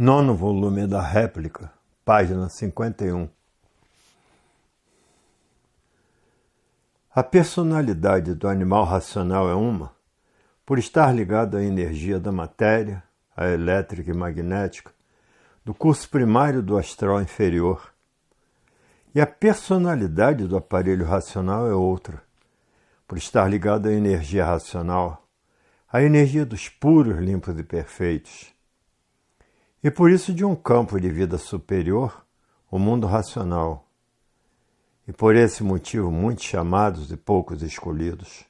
Nono volume da réplica, página 51. A personalidade do animal racional é uma, por estar ligada à energia da matéria, à elétrica e magnética, do curso primário do astral inferior. E a personalidade do aparelho racional é outra, por estar ligada à energia racional, à energia dos puros, limpos e perfeitos. E por isso de um campo de vida superior, o mundo racional. E por esse motivo muitos chamados e poucos escolhidos.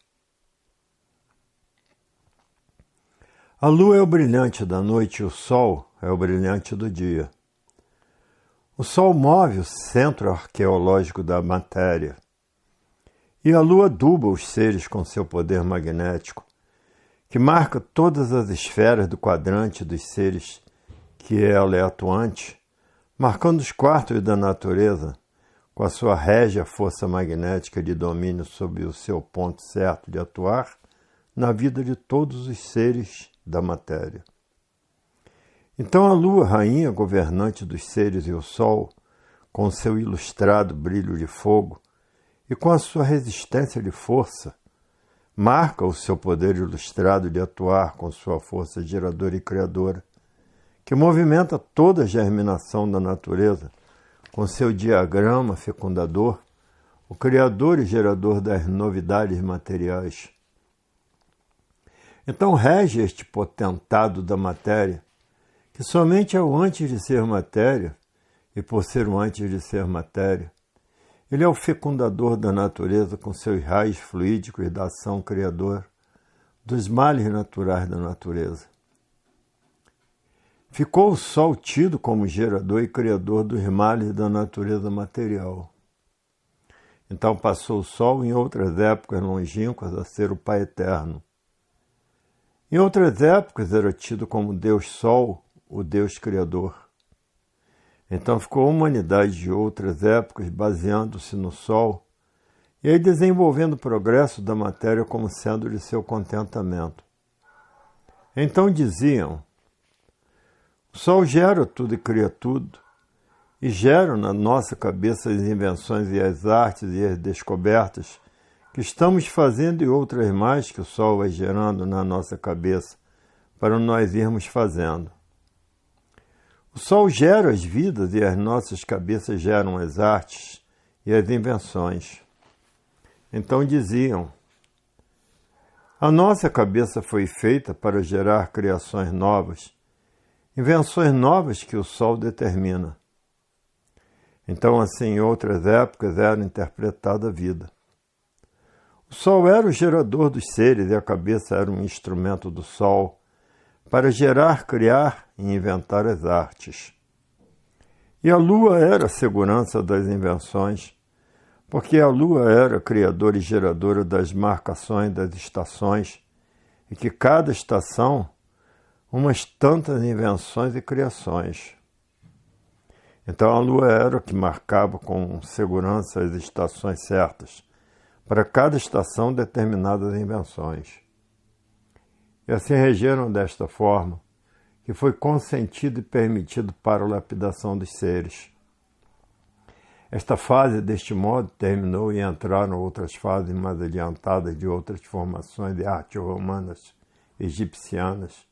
A lua é o brilhante da noite e o sol é o brilhante do dia. O sol move o centro arqueológico da matéria. E a lua aduba os seres com seu poder magnético, que marca todas as esferas do quadrante dos seres que ela é atuante, marcando os quartos da natureza com a sua régia força magnética de domínio sobre o seu ponto certo de atuar na vida de todos os seres da matéria. Então a lua, rainha governante dos seres, e o sol, com seu ilustrado brilho de fogo e com a sua resistência de força, marca o seu poder ilustrado de atuar com sua força geradora e criadora, que movimenta toda a germinação da natureza com seu diagrama fecundador, o criador e gerador das novidades materiais. Então rege este potentado da matéria, que somente é o antes de ser matéria, e por ser o antes de ser matéria, ele é o fecundador da natureza com seus raios fluídicos da ação criadora, dos males naturais da natureza. Ficou o sol tido como gerador e criador dos males da natureza material. Então passou o sol em outras épocas longínquas a ser o Pai Eterno. Em outras épocas era tido como Deus Sol, o Deus Criador. Então ficou a humanidade de outras épocas baseando-se no sol e aí desenvolvendo o progresso da matéria como sendo de seu contentamento. Então diziam: o sol gera tudo e cria tudo, e gera na nossa cabeça as invenções e as artes e as descobertas que estamos fazendo e outras mais que o sol vai gerando na nossa cabeça para nós irmos fazendo. O sol gera as vidas e as nossas cabeças geram as artes e as invenções. Então diziam: a nossa cabeça foi feita para gerar criações novas, invenções novas que o sol determina. Então, assim, em outras épocas era interpretada a vida. O sol era o gerador dos seres e a cabeça era um instrumento do sol para gerar, criar e inventar as artes. E a lua era a segurança das invenções, porque a lua era criadora e geradora das marcações das estações, e que cada estação umas tantas invenções e criações. Então a lua era o que marcava com segurança as estações certas, para cada estação determinadas invenções. E assim regeram desta forma, que foi consentido e permitido para a lapidação dos seres. Esta fase, deste modo, terminou e entraram outras fases mais adiantadas de outras formações de arte romanas, egipcianas.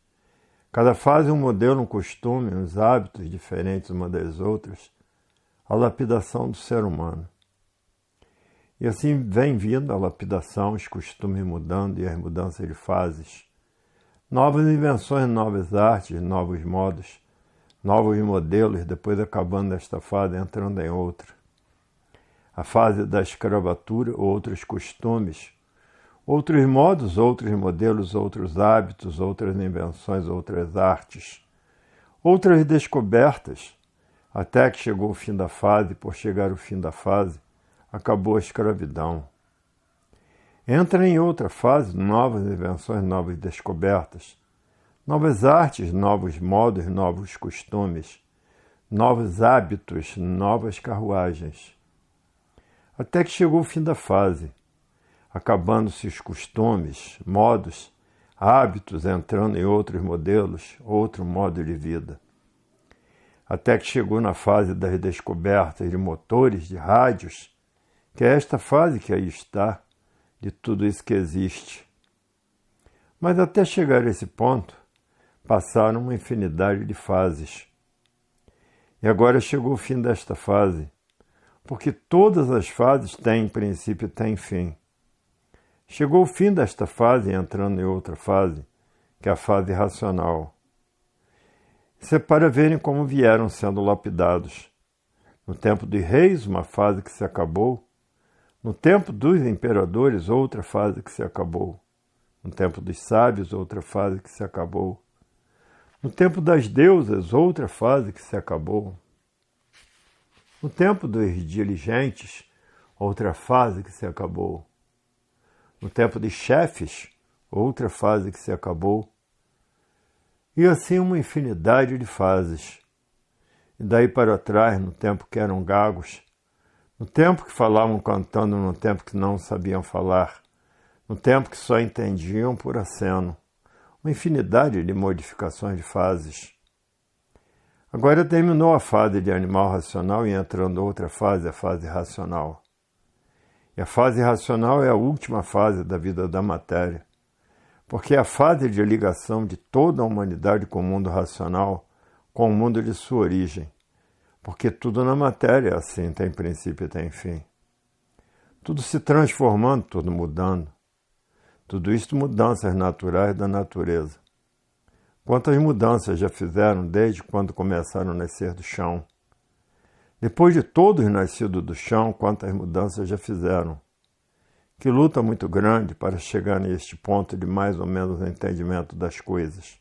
Cada fase um modelo, um costume, uns hábitos diferentes uma das outras, a lapidação do ser humano. E assim vem vindo a lapidação, os costumes mudando e as mudanças de fases. Novas invenções, novas artes, novos modos, novos modelos, depois acabando esta fase, entrando em outra. A fase da escravatura, outros costumes, outros modos, outros modelos, outros hábitos, outras invenções, outras artes, outras descobertas, até que chegou o fim da fase, e por chegar o fim da fase, acabou a escravidão. Entra em outra fase, novas invenções, novas descobertas, novas artes, novos modos, novos costumes, novos hábitos, novas carruagens. Até que chegou o fim da fase, acabando-se os costumes, modos, hábitos, entrando em outros modelos, outro modo de vida. até que chegou na fase das descobertas de motores, de rádios, que é esta fase que aí está, de tudo isso que existe. Mas até chegar a esse ponto, passaram uma infinidade de fases. E agora chegou o fim desta fase, porque todas as fases têm princípio e têm fim. Chegou o fim desta fase, entrando em outra fase, que é a fase racional. Isso é para verem como vieram sendo lapidados. No tempo dos reis, uma fase que se acabou. No tempo dos imperadores, outra fase que se acabou. No tempo dos sábios, outra fase que se acabou. No tempo das deusas, outra fase que se acabou. No tempo dos diligentes, outra fase que se acabou. No tempo dos chefes, outra fase que se acabou. E assim uma infinidade de fases. E daí para trás, no tempo que eram gagos, no tempo que falavam cantando, no tempo que não sabiam falar, no tempo que só entendiam por aceno, uma infinidade de modificações de fases. Agora terminou a fase de animal racional e entrando outra fase, a fase racional. E a fase racional é a última fase da vida da matéria, porque é a fase de ligação de toda a humanidade com o mundo racional, com o mundo de sua origem, porque tudo na matéria é assim, tem princípio e tem fim. Tudo se transformando, tudo mudando. Tudo isto mudanças naturais da natureza. Quantas mudanças já fizeram desde quando começaram a nascer do chão? Depois de todos nascidos do chão, quantas mudanças já fizeram? Que luta muito grande para chegar neste ponto de mais ou menos entendimento das coisas.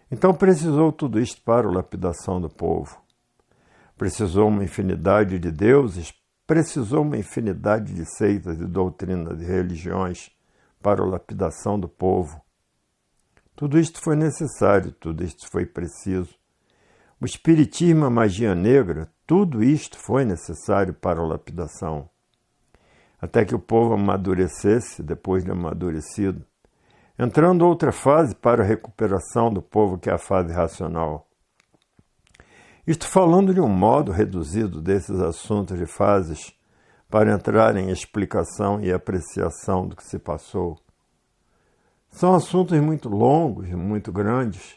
Então precisou tudo isto para a lapidação do povo. Precisou uma infinidade de deuses, precisou uma infinidade de seitas e doutrinas e religiões para a lapidação do povo. Tudo isto foi necessário, tudo isto foi preciso. O espiritismo, a magia negra, tudo isto foi necessário para a lapidação. Até que o povo amadurecesse, depois de amadurecido, entrando outra fase para a recuperação do povo, que é a fase racional. Isto falando de um modo reduzido desses assuntos de fases, para entrar em explicação e apreciação do que se passou. São assuntos muito longos e muito grandes,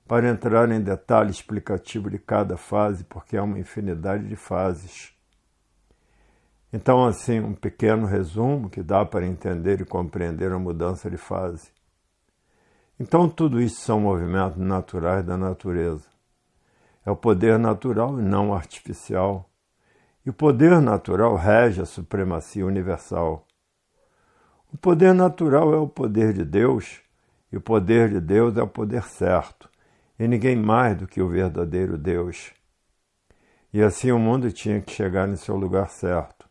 para entrar em detalhe explicativo de cada fase, porque há uma infinidade de fases. Então, assim, um pequeno resumo que dá para entender e compreender a mudança de fase. Então, tudo isso são movimentos naturais da natureza. É o poder natural e não artificial. E o poder natural rege a supremacia universal. O poder natural é o poder de Deus, e o poder de Deus é o poder certo, e ninguém mais do que o verdadeiro Deus. E assim o mundo tinha que chegar em seu lugar certo.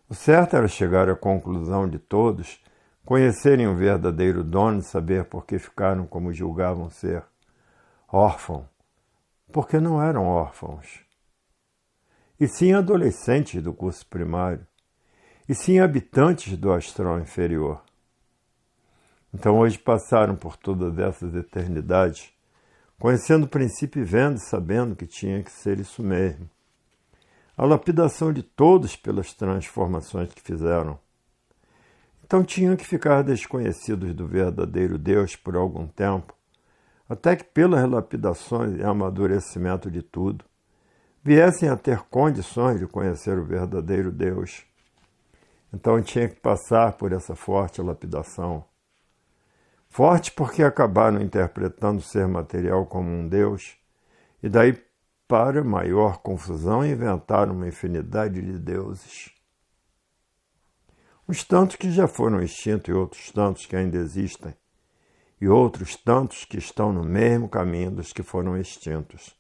O certo era chegar à conclusão de todos, conhecerem o verdadeiro dono e saber por que ficaram como julgavam ser. Órfãos, porque não eram órfãos. E sim adolescentes do curso primário, e sim habitantes do astral inferior. Então hoje passaram por todas essas eternidades, conhecendo o princípio e vendo e sabendo que tinha que ser isso mesmo. A lapidação de todos pelas transformações que fizeram. Então tinham que ficar desconhecidos do verdadeiro Deus por algum tempo, até que pelas lapidações e amadurecimento de tudo, viessem a ter condições de conhecer o verdadeiro Deus. Então tinha que passar por essa forte lapidação. Forte porque acabaram interpretando o ser material como um Deus, e daí, para maior confusão, inventaram uma infinidade de deuses. Uns tantos que já foram extintos e outros tantos que ainda existem, e outros tantos que estão no mesmo caminho dos que foram extintos.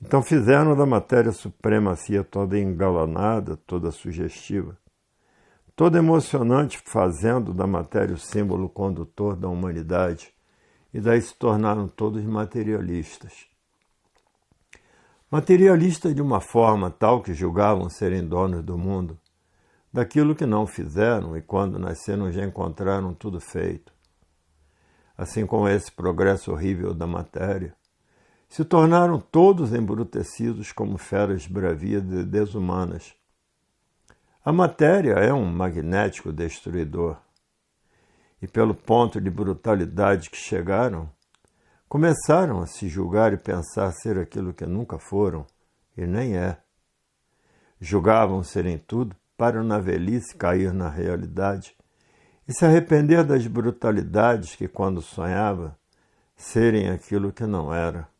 Então fizeram da matéria supremacia toda engalanada, toda sugestiva, toda emocionante, fazendo da matéria o símbolo condutor da humanidade, e daí se tornaram todos materialistas. Materialistas de uma forma tal que julgavam serem donos do mundo, daquilo que não fizeram e quando nasceram já encontraram tudo feito. Assim como esse progresso horrível da matéria, se tornaram todos embrutecidos como feras bravias e desumanas. A matéria é um magnético destruidor. E pelo ponto de brutalidade que chegaram, começaram a se julgar e pensar ser aquilo que nunca foram, e nem é. Julgavam serem tudo para na velhice cair na realidade e se arrepender das brutalidades que, quando sonhava, serem aquilo que não era.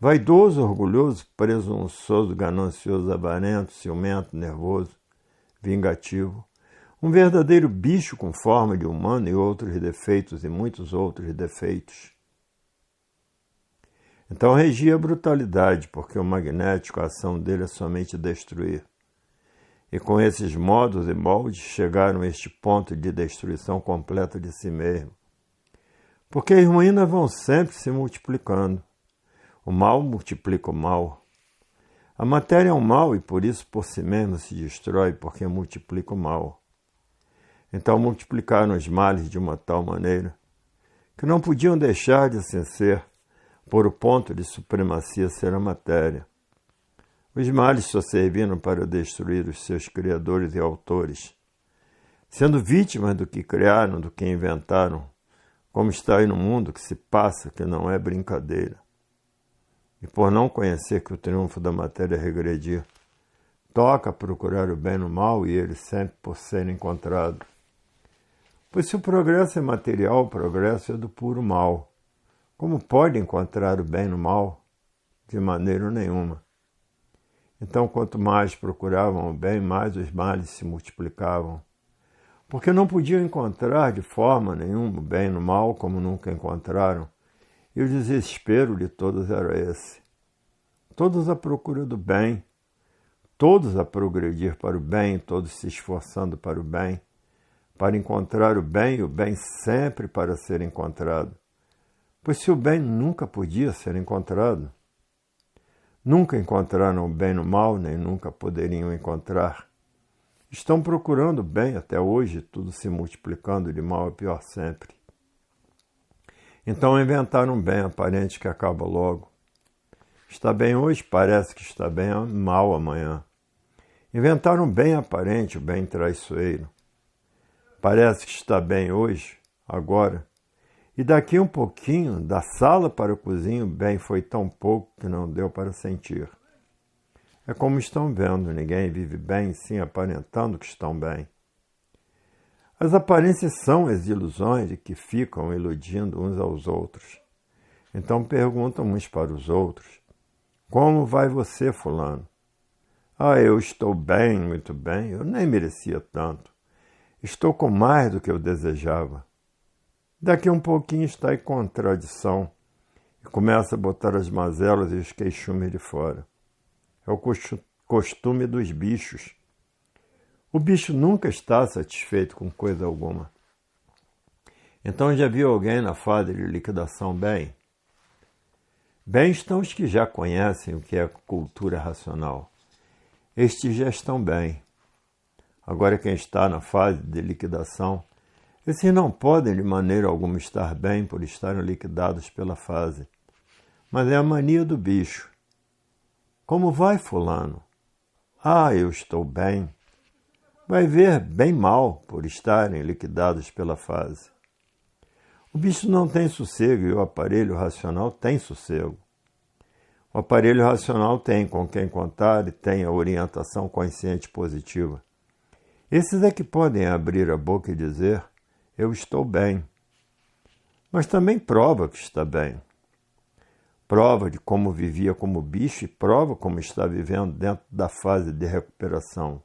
Vaidoso, orgulhoso, presunçoso, ganancioso, avarento, ciumento, nervoso, vingativo, um verdadeiro bicho com forma de humano e outros defeitos e muitos outros defeitos. Então regia a brutalidade, porque o magnético, a ação dele é somente destruir. E com esses modos e moldes chegaram a este ponto de destruição completa de si mesmo. Porque as ruínas vão sempre se multiplicando. O mal multiplica o mal. A matéria é um mal e por isso por si mesma se destrói, porque multiplica o mal. Então multiplicaram os males de uma tal maneira que não podiam deixar de assim ser, por o ponto de supremacia ser a matéria. Os males só serviram para destruir os seus criadores e autores, sendo vítimas do que criaram, do que inventaram, como está aí no mundo que se passa, que não é brincadeira. E por não conhecer que o triunfo da matéria é regredir, toca procurar o bem no mal e ele sempre por ser encontrado. Pois se o progresso é material, o progresso é do puro mal. Como pode encontrar o bem no mal? De maneira nenhuma. Então, quanto mais procuravam o bem, mais os males se multiplicavam. Porque não podiam encontrar de forma nenhuma o bem no mal, como nunca encontraram. E o desespero de todos era esse. Todos à procura do bem, todos a progredir para o bem, todos se esforçando para o bem, para encontrar o bem e o bem sempre para ser encontrado. Pois se o bem nunca podia ser encontrado, nunca encontraram o bem no mal, nem nunca poderiam encontrar. Estão procurando o bem até hoje, tudo se multiplicando de mal a pior sempre. Então inventaram um bem aparente que acaba logo. Está bem hoje, parece que está bem mal amanhã. Inventaram um bem aparente, o bem traiçoeiro. Parece que está bem hoje, agora, e daqui um pouquinho, da sala para o cozinho, o bem foi tão pouco que não deu para sentir. É como estão vendo, ninguém vive bem, sim aparentando que estão bem. As aparências são as ilusões de que ficam iludindo uns aos outros. Então perguntam uns para os outros, como vai você, fulano? Ah, eu estou bem, muito bem, eu nem merecia tanto. Estou com mais do que eu desejava. Daqui um pouquinho está em contradição e começa a botar as mazelas e os queixumes de fora. É o costume dos bichos. O bicho nunca está satisfeito com coisa alguma. Então já viu alguém na fase de liquidação bem? Bem estão os que já conhecem o que é cultura racional. Estes já estão bem. Agora quem está na fase de liquidação, esses não podem de maneira alguma estar bem por estarem liquidados pela fase. Mas é a mania do bicho. Como vai, fulano? Ah, eu estou bem. Vai ver bem mal por estarem liquidados pela fase. O bicho não tem sossego e o aparelho racional tem sossego. O aparelho racional tem com quem contar e tem a orientação consciente positiva. Esses é que podem abrir a boca e dizer, eu estou bem. Mas também prova que está bem. Prova de como vivia como bicho e prova como está vivendo dentro da fase de recuperação.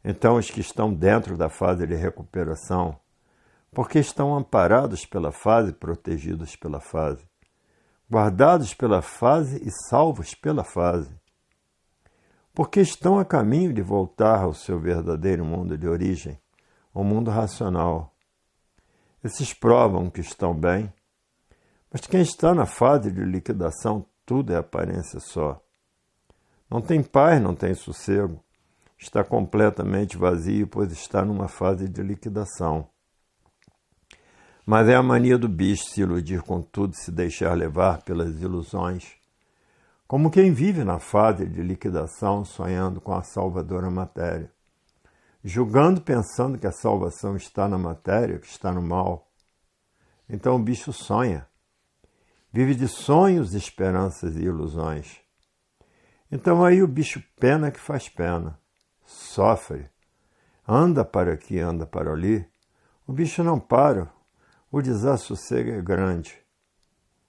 Então os que estão dentro da fase de recuperação, porque estão amparados pela fase, protegidos pela fase, guardados pela fase e salvos pela fase, porque estão a caminho de voltar ao seu verdadeiro mundo de origem, o mundo racional. Esses provam que estão bem, mas quem está na fase de liquidação, tudo é aparência só. Não tem paz, não tem sossego, está completamente vazio, pois está numa fase de liquidação. Mas é a mania do bicho se iludir com tudo, se deixar levar pelas ilusões, como quem vive na fase de liquidação sonhando com a salvadora matéria, julgando, pensando que a salvação está na matéria, que está no mal. Então o bicho sonha, vive de sonhos, esperanças e ilusões. Então aí o bicho pena que faz pena, sofre, anda para aqui, anda para ali. O bicho não para, o desassossego é grande.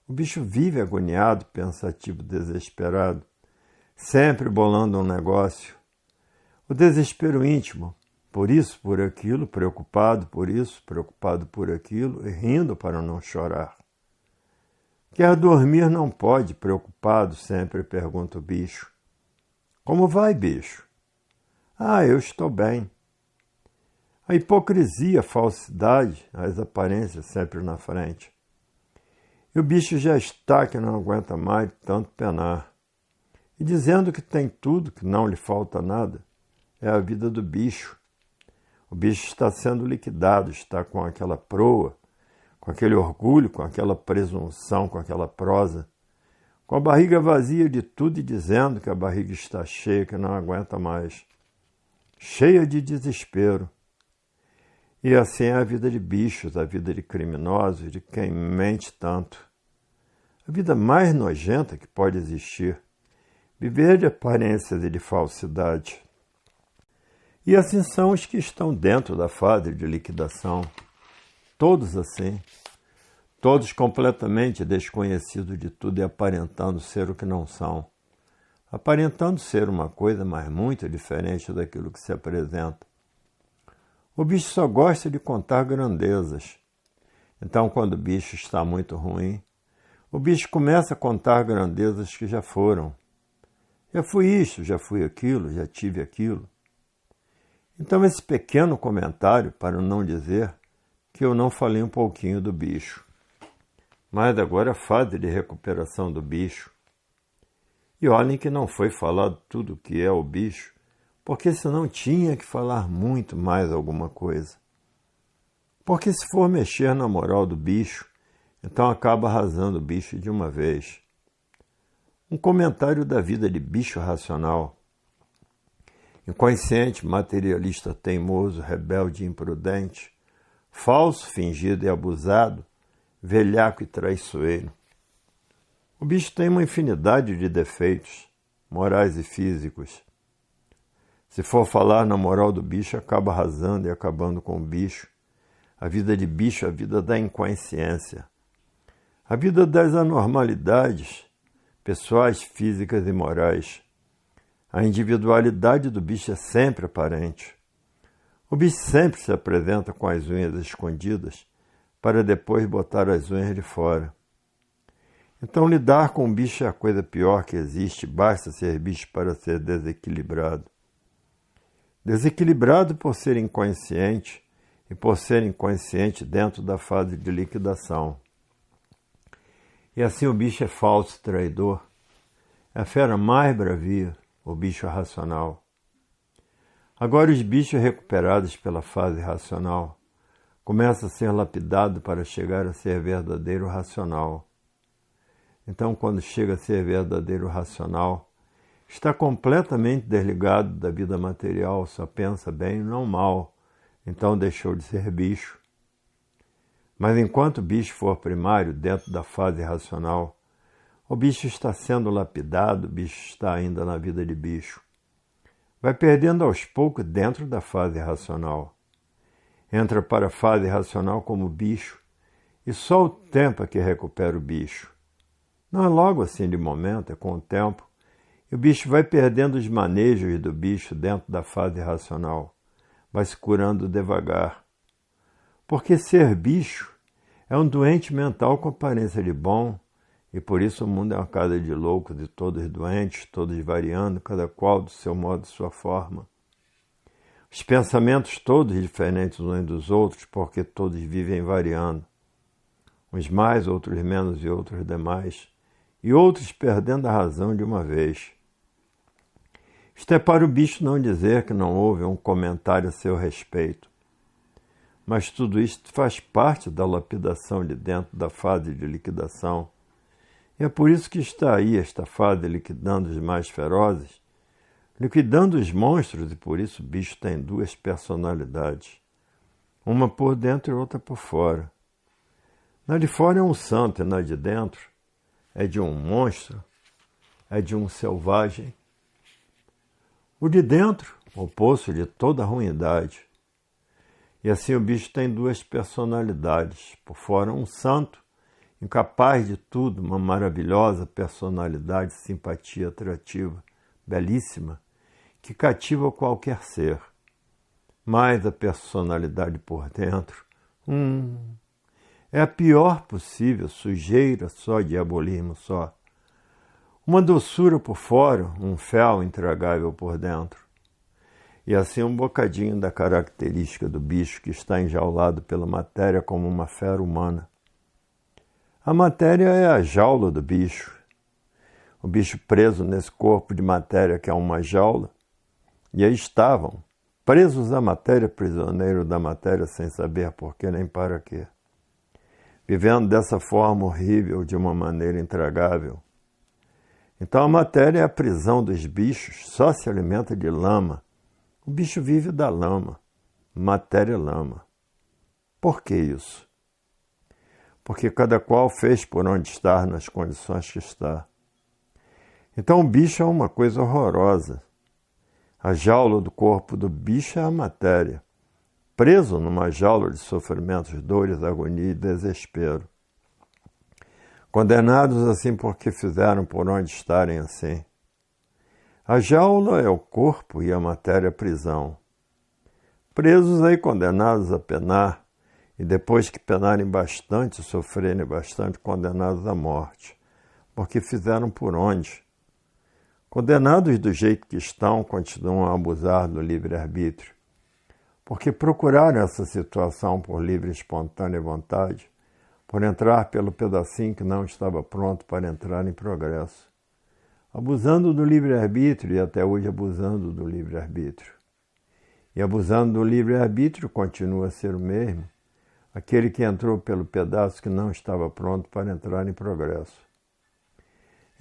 O bicho vive agoniado, pensativo, desesperado, sempre bolando um negócio. O desespero íntimo, por isso, por aquilo, preocupado por isso, preocupado por aquilo, e rindo para não chorar. Quer dormir, não pode, preocupado, sempre pergunta o bicho. Como vai, bicho? Ah, eu estou bem. A hipocrisia, a falsidade, as aparências sempre na frente. E o bicho já está que não aguenta mais tanto penar. E dizendo que tem tudo, que não lhe falta nada, é a vida do bicho. O bicho está sendo liquidado, está com aquela proa, com aquele orgulho, com aquela presunção, com aquela prosa, com a barriga vazia de tudo e dizendo que a barriga está cheia, que não aguenta mais. Cheia de desespero. E assim é a vida de bichos, a vida de criminosos, de quem mente tanto. A vida mais nojenta que pode existir. Viver de aparências e de falsidade. E assim são os que estão dentro da fase de liquidação. Todos assim. Todos completamente desconhecidos de tudo e aparentando ser o que não são. Aparentando ser uma coisa, mas muito diferente daquilo que se apresenta. O bicho só gosta de contar grandezas. Então, quando o bicho está muito ruim, o bicho começa a contar grandezas que já foram. Já fui isso, já fui aquilo, já tive aquilo. Então, esse pequeno comentário, para não dizer que eu não falei um pouquinho do bicho. Mas agora a fase de recuperação do bicho. E olhem que não foi falado tudo o que é o bicho, porque senão tinha que falar muito mais alguma coisa. Porque se for mexer na moral do bicho, então acaba arrasando o bicho de uma vez. Um comentário da vida de bicho racional. Inconsciente, materialista, teimoso, rebelde e imprudente, falso, fingido e abusado, velhaco e traiçoeiro. O bicho tem uma infinidade de defeitos, morais e físicos. Se for falar na moral do bicho, acaba arrasando e acabando com o bicho. A vida de bicho é a vida da inconsciência. A vida das anormalidades pessoais, físicas e morais. A individualidade do bicho é sempre aparente. O bicho sempre se apresenta com as unhas escondidas para depois botar as unhas de fora. Então lidar com o bicho é a coisa pior que existe, basta ser bicho para ser desequilibrado. Desequilibrado por ser inconsciente e por ser inconsciente dentro da fase de liquidação. E assim o bicho é falso, traidor. É a fera mais bravia, o bicho racional. Agora os bichos recuperados pela fase racional começam a ser lapidados para chegar a ser verdadeiro racional. Então, quando chega a ser verdadeiro racional, está completamente desligado da vida material, só pensa bem e não mal, então deixou de ser bicho. Mas enquanto o bicho for primário dentro da fase racional, o bicho está sendo lapidado, o bicho está ainda na vida de bicho. Vai perdendo aos poucos dentro da fase racional. Entra para a fase racional como bicho, e só o tempo é que recupera o bicho. Não é logo assim de momento, é com o tempo. E o bicho vai perdendo os manejos do bicho dentro da fase racional. Vai se curando devagar. Porque ser bicho é um doente mental com aparência de bom, e por isso o mundo é uma casa de loucos e todos doentes, todos variando, cada qual do seu modo e sua forma. Os pensamentos todos diferentes uns dos outros, porque todos vivem variando. Uns mais, outros menos e outros demais. E outros perdendo a razão de uma vez. Isto é para o bicho não dizer que não houve um comentário a seu respeito. Mas tudo isso faz parte da lapidação de dentro da fase de liquidação. E é por isso que está aí esta fase liquidando os mais ferozes, liquidando os monstros, e por isso o bicho tem duas personalidades. Uma por dentro e outra por fora. Na de fora é um santo e na de dentro é de um monstro, é de um selvagem. O de dentro, o poço de toda a ruindade. E assim o bicho tem duas personalidades. Por fora um santo, incapaz de tudo, uma maravilhosa personalidade, simpatia atrativa, belíssima, que cativa qualquer ser. Mas a personalidade por dentro, é a pior possível, sujeira só, diabolismo só. Uma doçura por fora, um fel intragável por dentro. E assim um bocadinho da característica do bicho que está enjaulado pela matéria como uma fera humana. A matéria é a jaula do bicho. O bicho preso nesse corpo de matéria que é uma jaula. E aí estavam, presos à matéria, prisioneiros da matéria, sem saber por que nem para quê. Vivendo dessa forma horrível, de uma maneira intragável. Então a matéria é a prisão dos bichos, só se alimenta de lama. O bicho vive da lama, matéria lama. Por que isso? Porque cada qual fez por onde estar nas condições que está. Então o bicho é uma coisa horrorosa. A jaula do corpo do bicho é a matéria, preso numa jaula de sofrimentos, dores, agonia e desespero. Condenados assim porque fizeram por onde estarem assim. A jaula é o corpo e a matéria a prisão. Presos aí, condenados a penar, e depois que penarem bastante, sofrerem bastante, condenados à morte, porque fizeram por onde. Condenados do jeito que estão, continuam a abusar do livre-arbítrio, porque procuraram essa situação por livre e espontânea vontade, por entrar pelo pedacinho que não estava pronto para entrar em progresso. Abusando do livre-arbítrio e até hoje abusando do livre-arbítrio. E abusando do livre-arbítrio continua a ser o mesmo, aquele que entrou pelo pedaço que não estava pronto para entrar em progresso.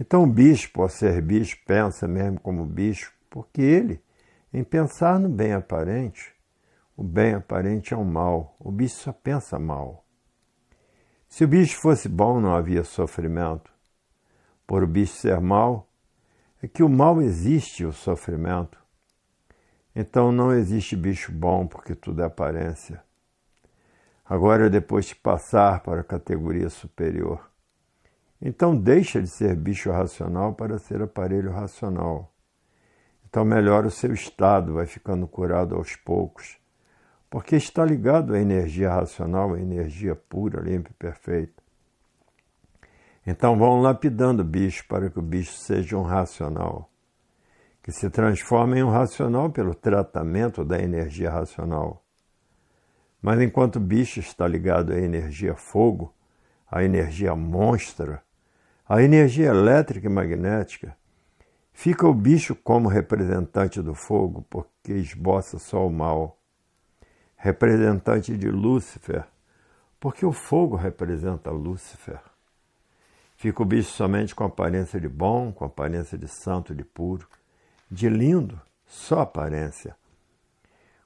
Então o bicho, por ser bicho, pensa mesmo como bicho, porque ele, em pensar no bem aparente, o bem aparente é o mal, o bicho só pensa mal. Se o bicho fosse bom, não havia sofrimento. Por o bicho ser mal, é que o mal existe, o sofrimento. Então não existe bicho bom, porque tudo é aparência. Agora, depois de passar para a categoria superior, então deixa de ser bicho racional para ser aparelho racional. Então melhora o seu estado, vai ficando curado aos poucos, porque está ligado à energia racional, à energia pura, limpa e perfeita. Então vão lapidando o bicho para que o bicho seja um racional, que se transforma em um racional pelo tratamento da energia racional. Mas enquanto o bicho está ligado à energia fogo, à energia monstra, à energia elétrica e magnética, fica o bicho como representante do fogo, porque esboça só o mal. Representante de Lúcifer, porque o fogo representa Lúcifer. Fica o bicho somente com aparência de bom, com aparência de santo, de puro, de lindo, só aparência.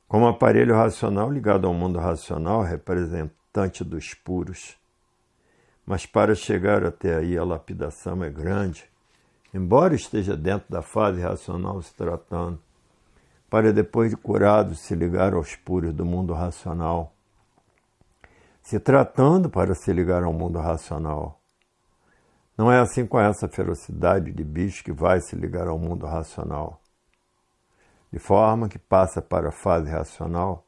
Como aparelho racional ligado ao mundo racional, representante dos puros. Mas para chegar até aí a lapidação é grande, embora esteja dentro da fase racional se tratando, para depois de curado se ligar aos puros do mundo racional, se tratando para se ligar ao mundo racional. Não é assim com essa ferocidade de bicho que vai se ligar ao mundo racional. De forma que passa para a fase racional,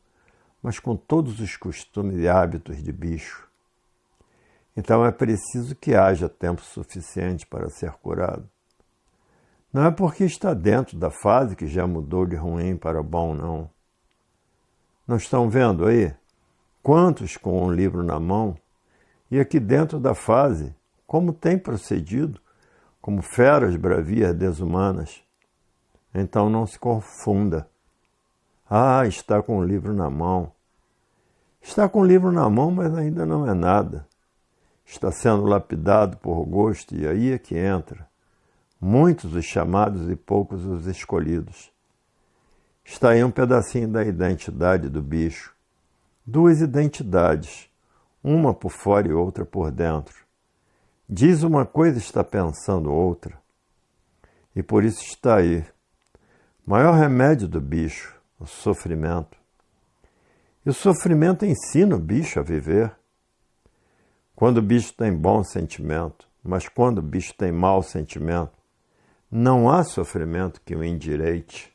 mas com todos os costumes e hábitos de bicho. Então é preciso que haja tempo suficiente para ser curado. Não é porque está dentro da fase que já mudou de ruim para bom, não. Não estão vendo aí? Quantos com um livro na mão e aqui dentro da fase, como tem procedido, como feras bravias desumanas. Então não se confunda. Ah, está com o livro na mão. Está com o livro na mão, mas ainda não é nada. Está sendo lapidado por gosto, e aí é que entra. Muitos os chamados e poucos os escolhidos. Está aí um pedacinho da identidade do bicho. Duas identidades, uma por fora e outra por dentro. Diz uma coisa e está pensando outra. E por isso está aí. O maior remédio do bicho, o sofrimento. E o sofrimento ensina o bicho a viver. Quando o bicho tem bom sentimento, mas quando o bicho tem mau sentimento, não há sofrimento que o endireite.